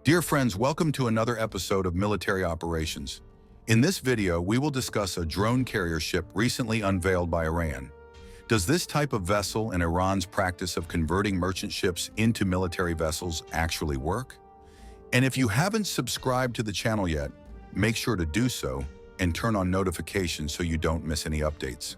Dear friends, welcome to another episode of Military Operations. In this video, we will discuss a drone carrier ship recently unveiled by Iran. Does this type of vessel and Iran's practice of converting merchant ships into military vessels actually work? And if you haven't subscribed to the channel yet, make sure to do so and turn on notifications so you don't miss any updates.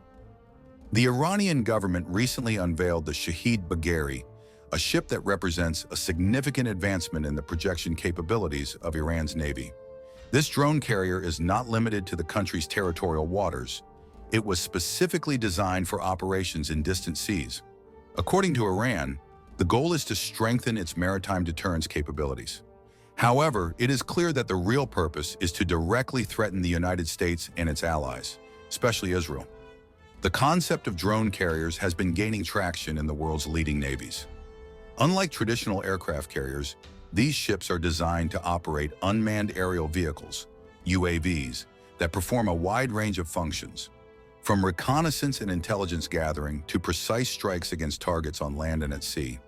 The Iranian government recently unveiled the Shaheed Bagheri, a ship that represents a significant advancement in the projection capabilities of Iran's navy. This drone carrier is not limited to the country's territorial waters. It was specifically designed for operations in distant seas. According to Iran, the goal is to strengthen its maritime deterrence capabilities. However, it is clear that the real purpose is to directly threaten the United States and its allies, especially Israel. The concept of drone carriers has been gaining traction in the world's leading navies. Unlike traditional aircraft carriers, these ships are designed to operate unmanned aerial vehicles, UAVs, that perform a wide range of functions, from reconnaissance and intelligence gathering to precise strikes against targets on land and at sea.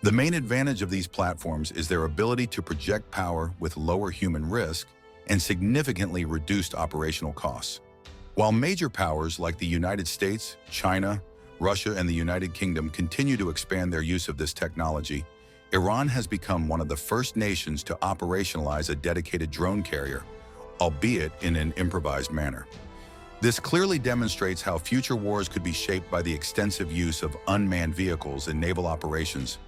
The main advantage of these platforms is their ability to project power with lower human risk and significantly reduced operational costs. While major powers like the United States, China, Russia, and the United Kingdom continue to expand their use of this technology, Iran has become one of the first nations to operationalize a dedicated drone carrier, albeit in an improvised manner. This clearly demonstrates how future wars could be shaped by the extensive use of unmanned vehicles in naval operations.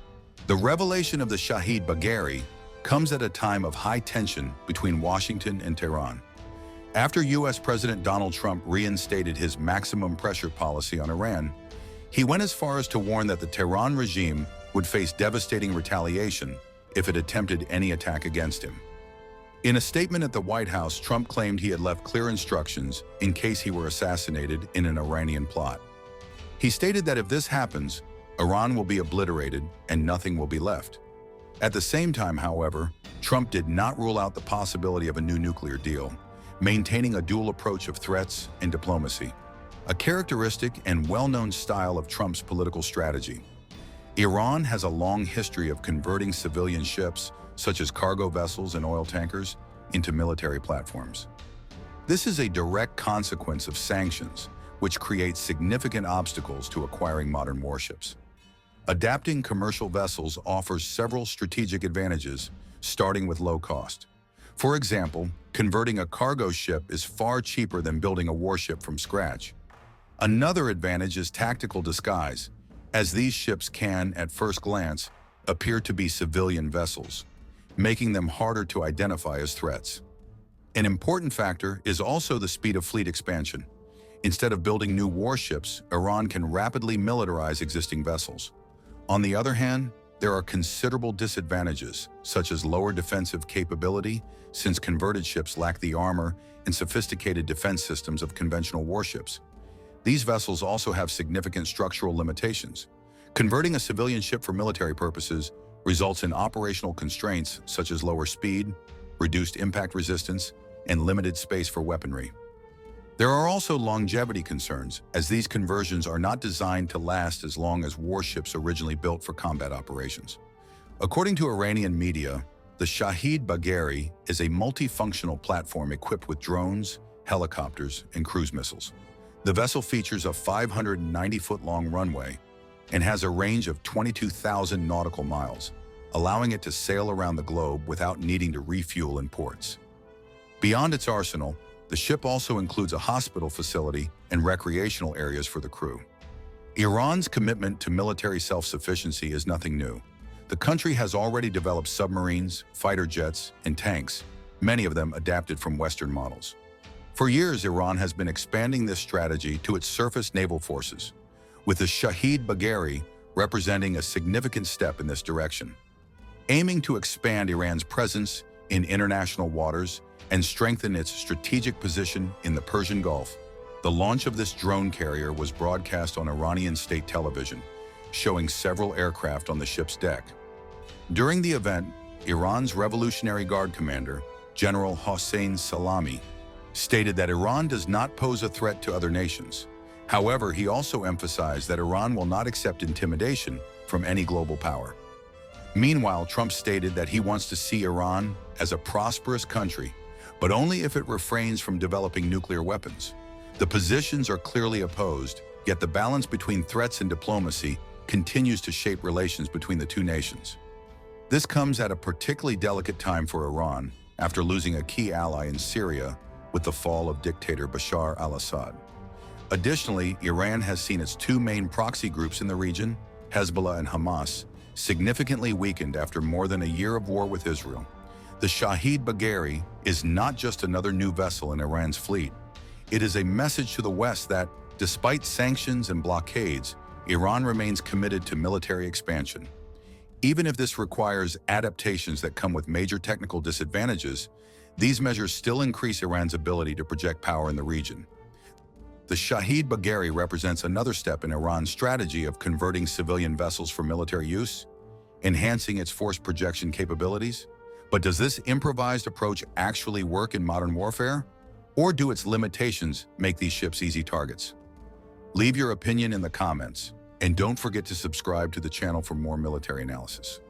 The revelation of the Shaheed Bagheri comes at a time of high tension between Washington and Tehran. After U.S. President Donald Trump reinstated his maximum pressure policy on Iran, he went as far as to warn that the Tehran regime would face devastating retaliation if it attempted any attack against him. In a statement at the White House, Trump claimed he had left clear instructions in case he were assassinated in an Iranian plot. He stated that if this happens, Iran will be obliterated and nothing will be left. At the same time, however, Trump did not rule out the possibility of a new nuclear deal, maintaining a dual approach of threats and diplomacy, a characteristic and well-known style of Trump's political strategy. Iran has a long history of converting civilian ships, such as cargo vessels and oil tankers, into military platforms. This is a direct consequence of sanctions, which create significant obstacles to acquiring modern warships. Adapting commercial vessels offers several strategic advantages, starting with low cost. For example, converting a cargo ship is far cheaper than building a warship from scratch. Another advantage is tactical disguise, as these ships can, at first glance, appear to be civilian vessels, making them harder to identify as threats. An important factor is also the speed of fleet expansion. Instead of building new warships, Iran can rapidly militarize existing vessels. On the other hand, there are considerable disadvantages, such as lower defensive capability, since converted ships lack the armor and sophisticated defense systems of conventional warships. These vessels also have significant structural limitations. Converting a civilian ship for military purposes results in operational constraints such as lower speed, reduced impact resistance, and limited space for weaponry. There are also longevity concerns, as these conversions are not designed to last as long as warships originally built for combat operations. According to Iranian media, the Shaheed Bagheri is a multifunctional platform equipped with drones, helicopters, and cruise missiles. The vessel features a 590-foot-long runway and has a range of 22,000 nautical miles, allowing it to sail around the globe without needing to refuel in ports. Beyond its arsenal, the ship also includes a hospital facility and recreational areas for the crew. Iran's commitment to military self-sufficiency is nothing new. The country has already developed submarines, fighter jets, and tanks, many of them adapted from Western models. For years, Iran has been expanding this strategy to its surface naval forces, with the Shaheed Bagheri representing a significant step in this direction. Aiming to expand Iran's presence in international waters and strengthen its strategic position in the Persian Gulf, the launch of this drone carrier was broadcast on Iranian state television, showing several aircraft on the ship's deck. During the event, Iran's Revolutionary Guard commander, General Hossein Salami, stated that Iran does not pose a threat to other nations. However, he also emphasized that Iran will not accept intimidation from any global power. Meanwhile, Trump stated that he wants to see Iran as a prosperous country, but only if it refrains from developing nuclear weapons. The positions are clearly opposed, yet the balance between threats and diplomacy continues to shape relations between the two nations. This comes at a particularly delicate time for Iran, after losing a key ally in Syria with the fall of dictator Bashar al-Assad. Additionally, Iran has seen its two main proxy groups in the region, Hezbollah and Hamas, significantly weakened after more than a year of war with Israel. The Shaheed Bagheri is not just another new vessel in Iran's fleet. It is a message to the West that, despite sanctions and blockades, Iran remains committed to military expansion. Even if this requires adaptations that come with major technical disadvantages, these measures still increase Iran's ability to project power in the region. The Shaheed Bagheri represents another step in Iran's strategy of converting civilian vessels for military use, enhancing its force projection capabilities. But does this improvised approach actually work in modern warfare? Or do its limitations make these ships easy targets? Leave your opinion in the comments, and don't forget to subscribe to the channel for more military analysis.